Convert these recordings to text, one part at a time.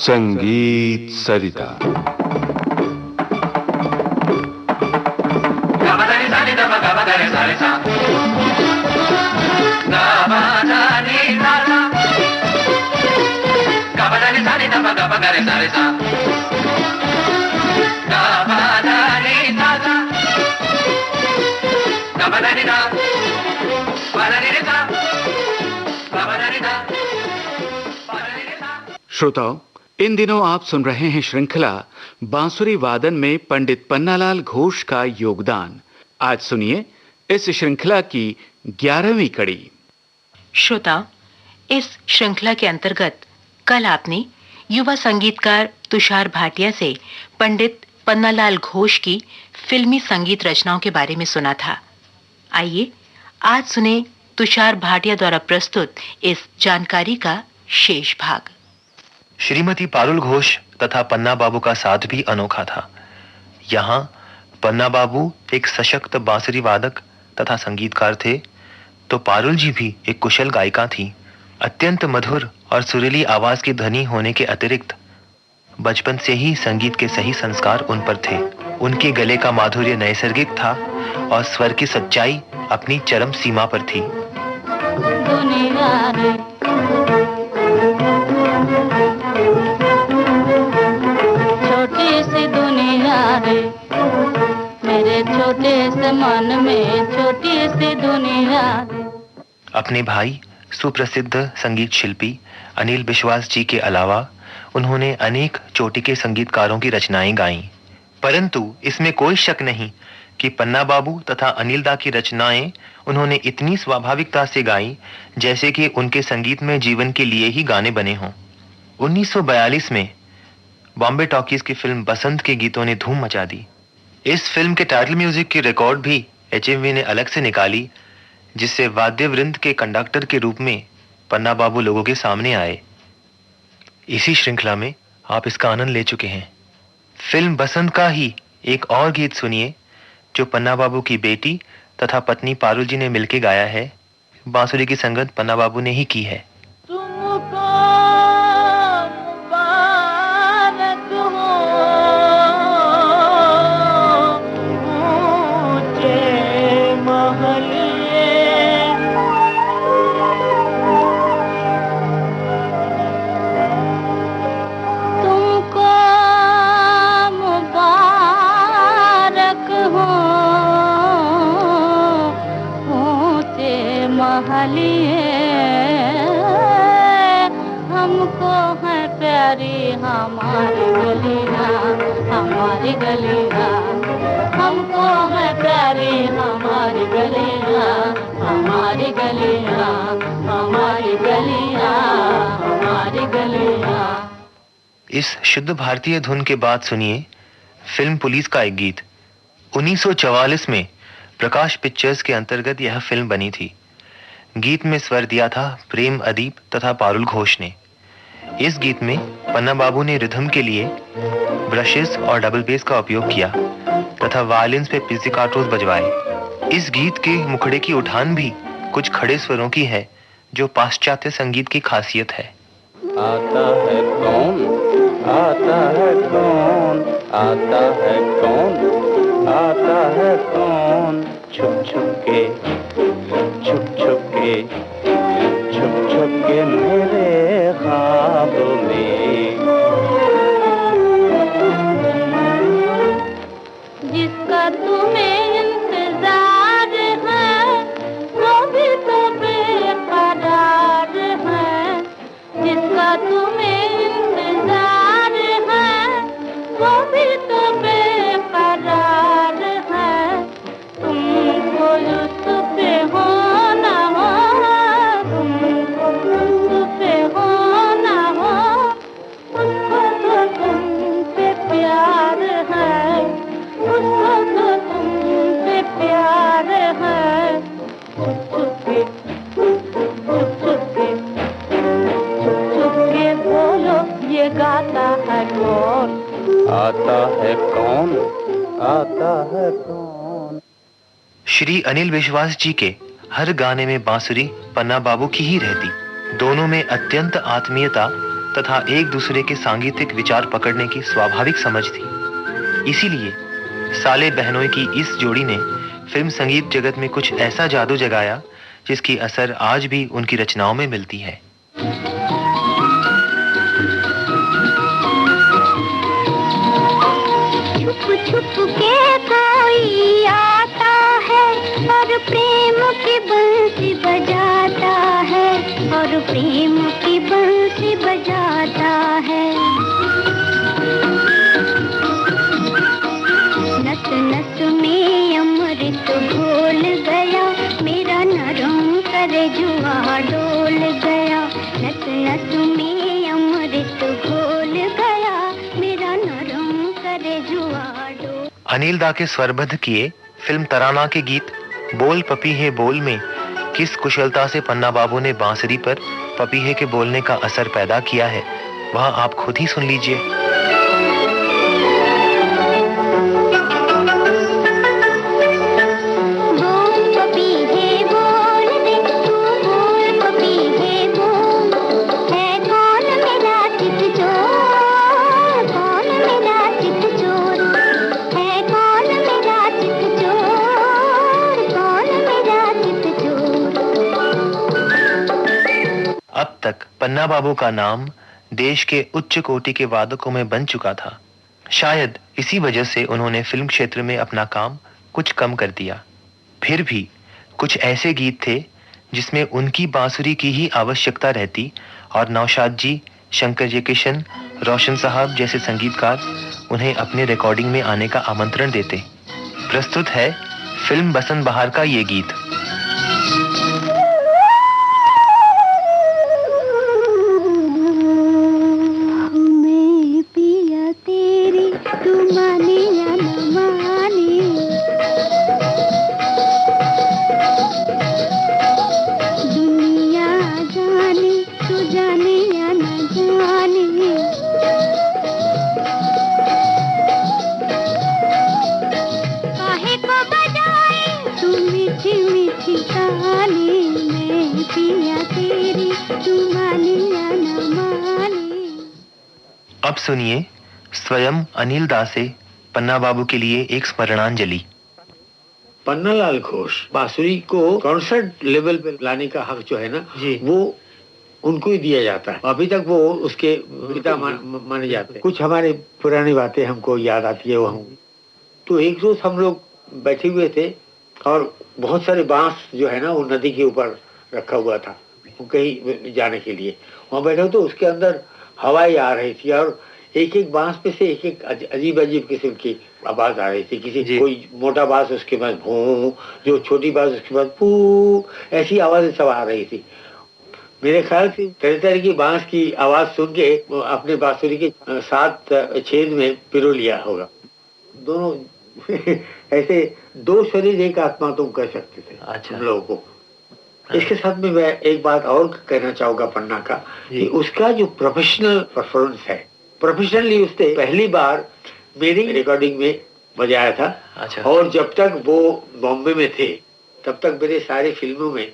संगीत सरिता। श्रोताओं, इन दिनों आप सुन रहे हैं श्रृंखला बांसुरी वादन में पंडित पन्नालाल घोष का योगदान। आज सुनिए इस श्रृंखला की 11वीं कड़ी। श्रोताओं, इस श्रृंखला के अंतर्गत कल आपने युवा संगीतकार तुषार भाटिया से पंडित पन्नालाल घोष की फिल्मी संगीत रचनाओं के बारे में सुना था। आइए आज सुने तुषार भाटिया द्वारा प्रस्तुत इस जानकारी का शेष भाग। श्रीमती पारुल घोष तथा पन्ना बाबू का साथ भी अनोखा था। यहाँ पन्ना बाबू एक सशक्त बांसुरी वादक तथा संगीतकार थे, तो पारुल जी भी एक कुशल गायिका थी। अत्यंत मधुर और सुरीली आवाज की धनी होने के अतिरिक्त बचपन से ही संगीत के सही संस्कार उन पर थे। उनके गले का माधुर्य नैसर्गिक था और स्वर की सच्चाई अपनी चरम सीमा पर थी। छोटी सी दुनिया रे, मेरे छोटे से मन में छोटी सी दुनिया रे। अपने भाई सुप्रसिद्ध संगीत शिल्पी अनिल विश्वास जी के अलावा उन्होंने अनेक चोटी के संगीतकारों की रचनाएं गाईं, परंतु इसमें कोई शक नहीं कि पन्ना बाबू तथा अनिल दा की रचनाएं उन्होंने इतनी स्वाभाविकता से गाई जैसे कि उनके संगीत में जीवन के लिए ही गाने बने हों। 1942 में बॉम्बे टॉकीज की फिल्म बसंत के गीतों ने धूम मचा दी। इस फिल्म के टाइटल म्यूजिक की रिकॉर्ड भी HMV ने अलग से निकाली, जिससे वाद्य वृंद के कंडक्टर के रूप में पन्ना बाबू लोगों के सामने आए। इसी श्रृंखला में आप इसका आनंद ले चुके हैं। फिल्म बसंत का ही एक और गीत सुनिए जो पन्ना बाबू की बेटी तथा पत्नी पारुल जी ने मिलकर गाया है। बांसुरी की संगत पन्ना बाबू ने ही की है। हमको है प्यारी हमारी गलियां, हमारी गलियां। हमको है प्यारी हमारी गलियां, हमारी गलियां, हमारी गलियां, हमारी गलियां। इस शुद्ध भारतीय धुन के बाद सुनिए फिल्म पुलिस का एक गीत। 1944 में प्रकाश पिक्चर्स के अंतर्गत यह फिल्म बनी थी। गीत में स्वर दिया था प्रेम अदीप तथा पारुल घोष ने। इस गीत में पन्ना बाबू ने रिदम के लिए ब्रशेस और डबल बेस का उपयोग किया तथा वायलिन्स पे पिज़्ज़िकाटोस बजवाए। इस गीत के मुखड़े की उठान भी कुछ खड़े स्वरों की है, जो पाश्चात्य संगीत की खासियत है। आता है कौन, आता है कौन, आता है कौन, आता है कौन, छुप छुप के, छुप छुप के, छुप छुप के मेरे ख्वाब में। जिसका तुम्हें इंतजार है वो भी तो बेकरार है। जिसका तुम्हें इंतजार है वो भी तो बेकरार है। तुमको युसुफ पे हो ना हो, तुमको युसुफ पे हो ना हो, उसको तो तुमसे प्यार है, उसको तो तुमसे प्यार है। चुप चुप के, चुप चुप के, चुप चुप के बोलो ये गाता है कौन, आता है कौन, आता है कौन। श्री अनिल विश्वास जी के हर गाने में बांसुरी पन्ना बाबू की ही रहती। दोनों में अत्यंत आत्मीयता तथा एक दूसरे के सांगीतिक विचार पकड़ने की स्वाभाविक समझ थी। इसीलिए साले बहनोई की इस जोड़ी ने फिल्म संगीत जगत में कुछ ऐसा जादू जगाया जिसकी असर आज भी उनकी रचनाओं में मिलती है। छुप छुप के कोई आता है और प्रेम की बंसी बजाता है, और प्रेम की बंसी बजाता है। नस नस में अमृत घोल गया, मेरा नरम कलेजुआ डोल गया। नस नस में अमृत घोल गया, मेरा नरम कलेजुआ डोल। अनिल दा के स्वरबद्ध किए फिल्म तराना के गीत बोल पपीहे बोल में किस कुशलता से पन्ना बाबू ने बांसुरी पर पपीहे के बोलने का असर पैदा किया है, वह आप खुद ही सुन लीजिए। अब तक पन्ना बाबू का नाम देश के उच्च कोटि के वादकों में बन चुका था। शायद इसी वजह से उन्होंने फिल्म क्षेत्र में अपना काम कुछ कम कर दिया। फिर भी कुछ ऐसे गीत थे जिसमें उनकी बांसुरी की ही आवश्यकता रहती और नौशाद जी, शंकर जयकिशन, रोशन साहब जैसे संगीतकार उन्हें अपने रिकॉर्डिंग में आने का आमंत्रण देते। प्रस्तुत है फिल्म बसंत बहार का ये गीत। अब सुनिए स्वयं अनिल दा से पन्ना बाबू के लिए एक स्मरणांजलि। पन्नालाल घोष बांसुरी को कॉन्सर्ट लेवल पे लाने का हक जो है ना वो उनको ही दिया जाता है। अभी तक वो उसके पिता माने जाते हैं। कुछ हमारे पुरानी बातें हमको याद आती है। वो हम तो एक रोज हम लोग बैठे हुए थे और बहुत सारे बांस जो है ना वो नदी के ऊपर रखा हुआ था कहीं जाने के लिए। वहाँ बैठे तो उसके अंदर हवाई आ रही थी और एक एक बांस पे से एक एक अजीब अजीब किस्म की आवाज आ रही थी। किसी कोई मोटा बांस उसके बाद भू, जो छोटी बांस उसके बाद पू, ऐसी आवाजें सब आ रही थी। मेरे ख्याल से तरह तरह की बांस की आवाज सुन के अपने बांसुरी के 7 छेद में पिरो लिया होगा। दोनों ऐसे दो शरीर एक आत्मा तुम कह सकते थे। अच्छा। हम लोगों को इसके साथ में मैं एक बात और कहना चाहूंगा पन्ना का कि उसका जो प्रोफेशनल परफॉर्मेंस है, प्रोफेशनली उसने पहली बार मेरी रिकॉर्डिंग में बजाया था। अच्छा। और जब तक वो बॉम्बे में थे तब तक मेरे सारी फिल्मों में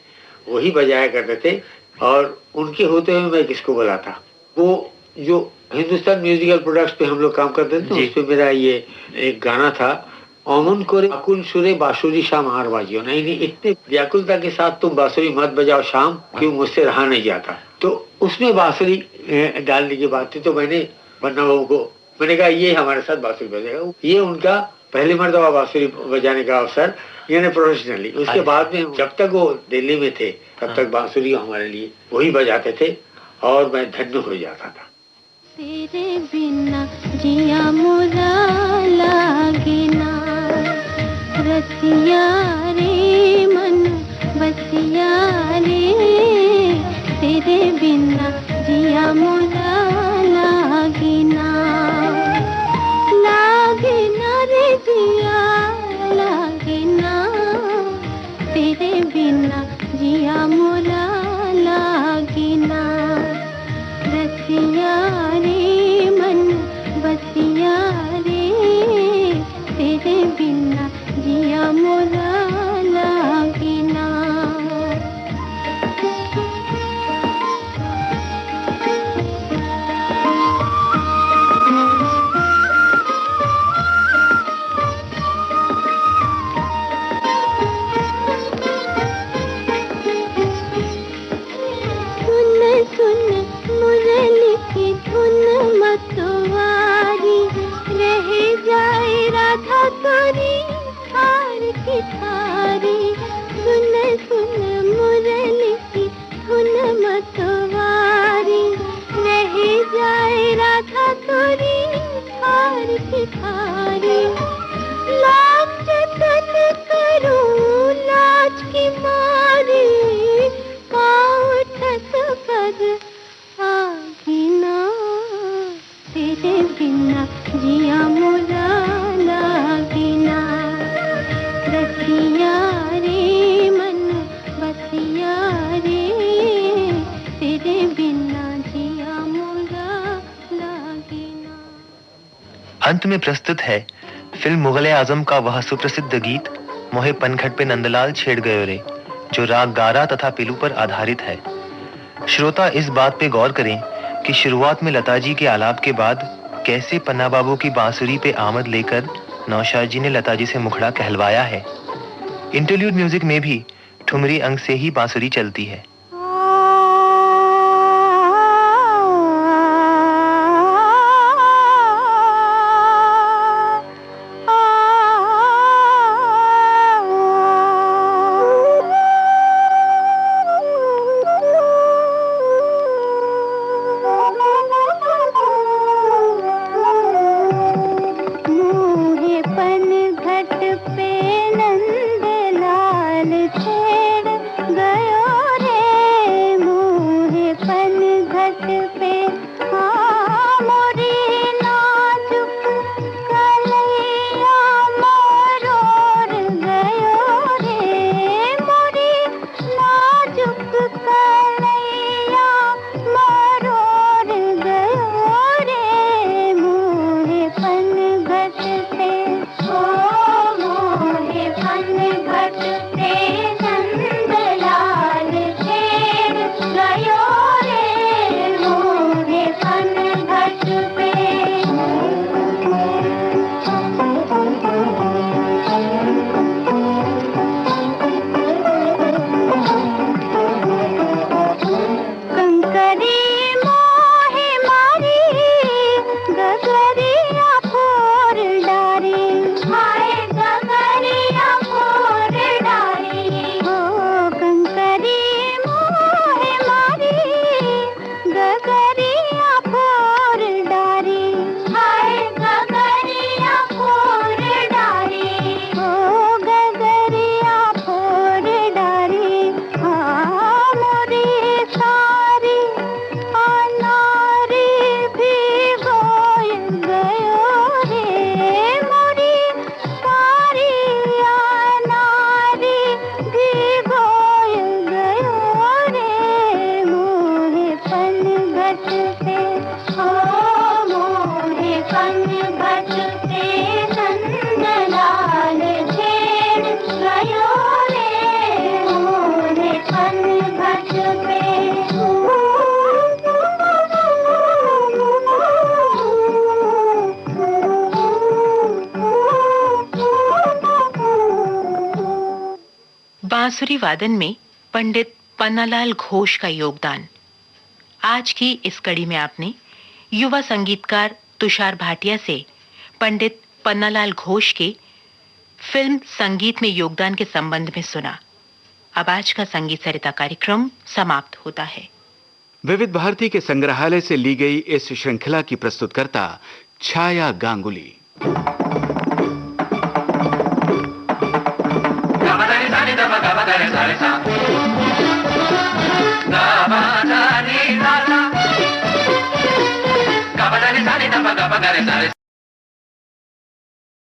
वही बजाया करते थे और उनके होते हुए मैं किसको बुलाता। वो जो हिंदुस्तान म्यूजिकल प्रोडक्ट्स पे हम लोग काम करते थे उस पे मेरा ये एक गाना था, अमन कोरे अकुल सुरे बांसुरी शाम हार बाजियो। नहीं इतने व्याकुलता के साथ तुम बांसुरी मत बजाओ शाम, क्यों मुझसे रहा नहीं जाता। तो उसमें बांसुरी डालने की बात थी तो मैंने पन्ना बाबू को मैंने कहा ये हमारे साथ बांसुरी बजेगा। ये उनका पहली मर्तबा बांसुरी बजाने का अवसर यानी प्रोफेशनली। उसके बाद में जब तक वो दिल्ली में थे तब तक बांसुरी हमारे लिए वही बजाते थे और मैं धन्य हो जाता था। तेरे बिना जिया मोरा लागे ना, रसिया रे मन बसिया रे, तेरे बिना जिया मोरा लागे ना, लागे ना रे जिया लागे ना, तेरे बिना जिया मोरा लागे ना, रसिया रे मन बसिया रे, तेरे बिना जिया मोरा लागे ना। मारी पाँव ठस पर आगिना तेरे बिना जिया मोरा लागिना रसिया रे मन बसिया रे तेरे बिना जिया मोरा लागिना। अंत में प्रस्तुत है फिल्म मुगल-ए-आजम का वह सुप्रसिद्ध गीत मोहे पनघट पे नंदलाल छेड़ गयो रे, जो राग गारा तथा पिलू पर आधारित है। श्रोता इस बात पे गौर करें कि शुरुआत में लता जी के आलाप के बाद कैसे पन्ना बाबू की बांसुरी पे आमद लेकर नौशाद जी ने लता जी से मुखड़ा कहलवाया है। इंटरल्यूड म्यूजिक में भी ठुमरी अंग से ही बांसुरी चलती है। बांसुरी वादन में पंडित पन्नालाल घोष का योगदान। आज की इस कड़ी में आपने युवा संगीतकार तुषार भाटिया से पंडित पन्नालाल घोष के फिल्म संगीत में योगदान के संबंध में सुना। अब आज का संगीत सरिता कार्यक्रम समाप्त होता है। विविध भारती के संग्रहालय से ली गई इस श्रृंखला की प्रस्तुतकर्ता छाया गांगुली।